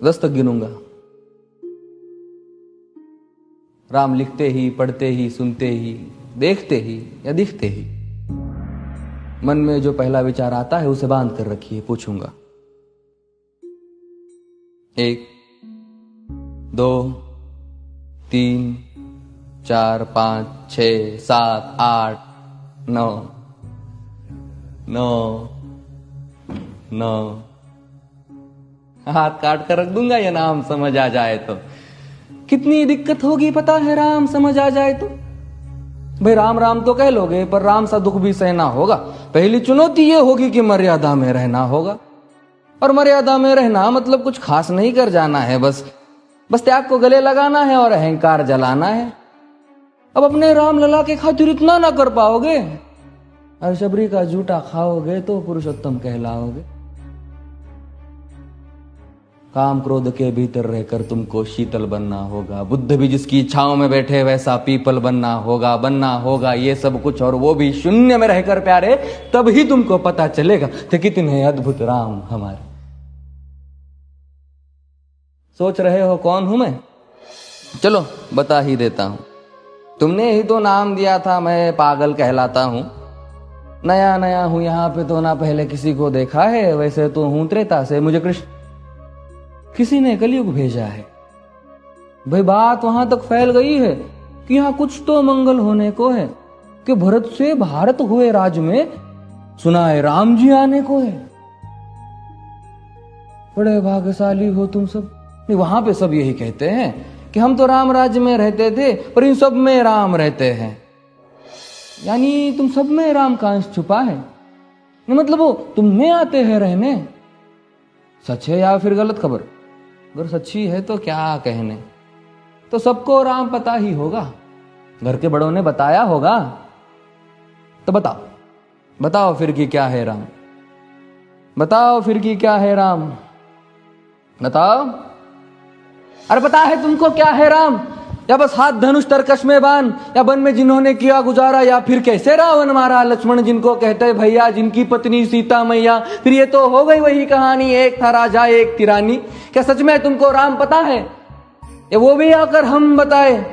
10 तक गिनूंगा। राम लिखते ही, पढ़ते ही, सुनते ही, देखते ही या दिखते ही मन में जो पहला विचार आता है उसे बांध कर रखिए। पूछूंगा 1 2 3 4 5 6 7 8 9 9 9 हाथ काट कर रख दूंगा ये नाम समझ आ जाए तो। कितनी दिक्कत होगी पता है राम समझ आ जाए तो। भाई राम राम तो कह लोगे पर राम सा दुख भी सहना होगा। पहली चुनौती ये होगी कि मर्यादा में रहना होगा। और मर्यादा में रहना मतलब कुछ खास नहीं कर जाना है, बस त्याग को गले लगाना है और अहंकार जलाना है। अब अपने राम लला के खातिर इतना ना कर पाओगे और शबरी का जूठा खाओगे तो पुरुषोत्तम कहलाओगे। काम क्रोध के भीतर रहकर तुमको शीतल बनना होगा। बुद्ध भी जिसकी इच्छाओं में बैठे वैसा पीपल बनना होगा ये सब कुछ, और वो भी शून्य में रहकर प्यारे। तब ही तुमको पता चलेगा कि कितने अद्भुत राम हमारे। सोच रहे हो कौन हूं मैं? चलो बता ही देता हूं। तुमने ही तो नाम दिया था मैं पागल कहलाता हूं। नया नया हूं यहां पे तो ना पहले किसी को देखा है। वैसे तो हूं त्रेता से, मुझे कृष्ण किसी ने कलयुग भेजा है। भाई बात वहां तक फैल गई है कि यहां कुछ तो मंगल होने को है कि भरत से भारत हुए राज में सुना है राम जी आने को है। बड़े भाग्यशाली हो तुम सब। नहीं, वहां पे सब यही कहते हैं कि हम तो राम राज्य में रहते थे पर इन सब में राम रहते हैं। यानी तुम सब में राम का अंश छुपा है। मतलब वो तुम में आते हैं रहने। सच है या फिर गलत खबर? अगर सच्ची है तो क्या कहने। तो सबको राम पता ही होगा, घर के बड़ों ने बताया होगा। तो बताओ फिर कि क्या है राम। बताओ फिर कि क्या है राम। बताओ। अरे पता है तुमको क्या है राम? या बस हाथ धनुष तरकश में बांध, या वन में जिन्होंने किया गुजारा, या फिर कैसे रावण मारा लक्ष्मण जिनको कहते भैया, जिनकी पत्नी सीता मैया। फिर ये तो हो गई वही कहानी, एक था राजा एक थी रानी। क्या सच में तुमको राम पता है? या वो भी आकर हम बताए?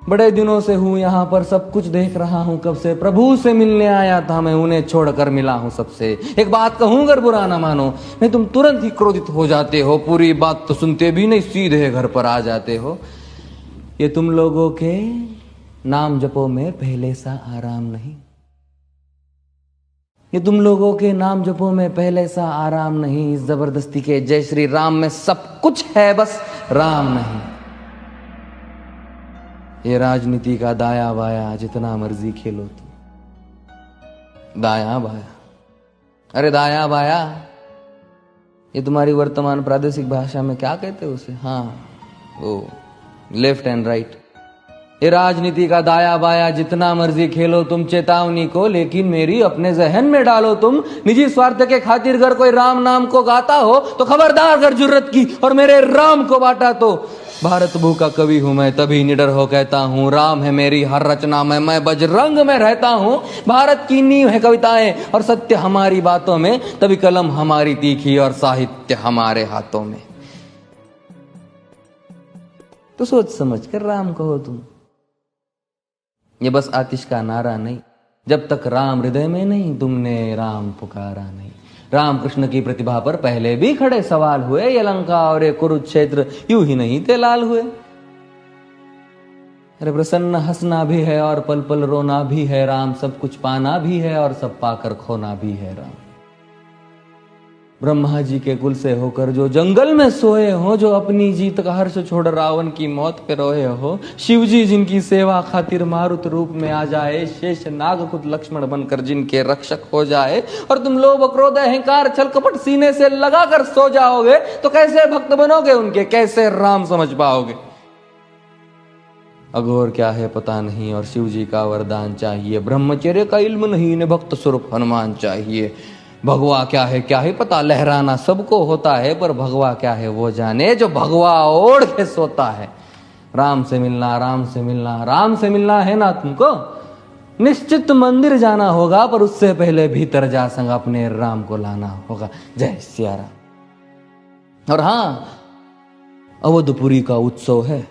बड़े दिनों से हूं यहां पर, सब कुछ देख रहा हूं कब से। प्रभु से मिलने आया था मैं, उन्हें छोड़कर मिला हूं सबसे। एक बात कहूं अगर बुरा ना मानो, नहीं तुम तुरंत ही क्रोधित हो जाते हो। पूरी बात तो सुनते भी नहीं, सीधे घर पर आ जाते हो। ये तुम लोगों के नाम जपो में पहले सा आराम नहीं। ये तुम लोगों के नाम जपो में पहले सा आराम नहीं। इस जबरदस्ती के जय श्री राम में सब कुछ है, बस राम नहीं। ये राजनीति का दाया बाया जितना मर्जी खेलो तुम। दाया बाया, अरे दाया बाया ये तुम्हारी वर्तमान प्रादेशिक भाषा में क्या कहते हो उसे? हाँ वो लेफ्ट एंड राइट। ये राजनीति का दाया बाया जितना मर्जी खेलो तुम चेतावनी को, लेकिन मेरी अपने जहन में डालो तुम। निजी स्वार्थ के खातिर अगर कोई राम नाम को गाता हो तो खबरदार अगर जुर्रत की और मेरे राम को बांटा तो। भारत भू का कवि हूं मैं, तभी निडर हो कहता हूं राम है मेरी हर रचना में। मैं बजरंग में रहता हूं, भारत की नींव है कविताएं और सत्य हमारी बातों में। तभी कलम हमारी तीखी और साहित्य हमारे हाथों में। तो सोच समझ कर राम कहो तुम। ये बस आतिश का नारा नहीं, जब तक राम हृदय में नहीं तुमने राम पुकारा नहीं। राम कृष्ण की प्रतिभा पर पहले भी खड़े सवाल हुए। ये लंका और ये कुरुक्षेत्र यूं ही नहीं थे लाल हुए। अरे प्रसन्न हंसना भी है और पल पल रोना भी है राम। सब कुछ पाना भी है और सब पाकर खोना भी है राम। ब्रह्मा जी के कुल से होकर जो जंगल में सोए हो, जो अपनी जीत का हर्ष छोड़ रावण की मौत पे रोए हो। शिव जी जिनकी सेवा खातिर मारुत रूप में आ जाए। शेष नाग खुद लक्ष्मण बनकर जिनके रक्षक हो जाए। और तुम लोभ क्रोध अहंकार छल कपट सीने से लगा कर सो जाओगे तो कैसे भक्त बनोगे उनके, कैसे राम समझ पाओगे? अघोर क्या है पता नहीं और शिव जी का वरदान चाहिए। ब्रह्मचर्य का इल्म नहीं, इन्हें भक्त स्वरूप हनुमान चाहिए। भगवा क्या है पता, लहराना सबको होता है पर भगवा क्या है वो जाने जो भगवा ओढ़ के सोता है। राम से मिलना, राम से मिलना, राम से मिलना है ना तुमको? निश्चित मंदिर जाना होगा पर उससे पहले भीतर जा संग अपने राम को लाना होगा। जय सिया राम। और हाँ, अवधपुरी का उत्सव है,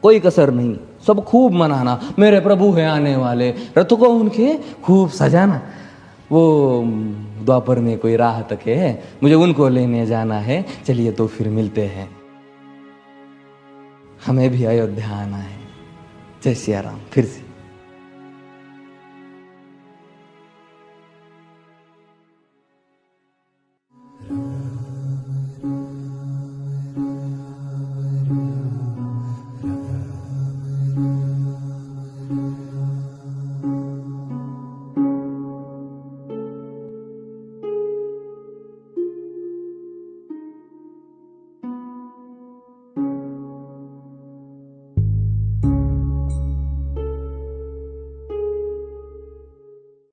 कोई कसर नहीं, सब खूब मनाना। मेरे प्रभु है आने वाले, रथ को उनके खूब सजाना। वो द्वापर में कोई राह तक है, मुझे उनको लेने जाना है। चलिए तो फिर मिलते हैं, हमें भी अयोध्या आना है। जय सिया राम। फिर से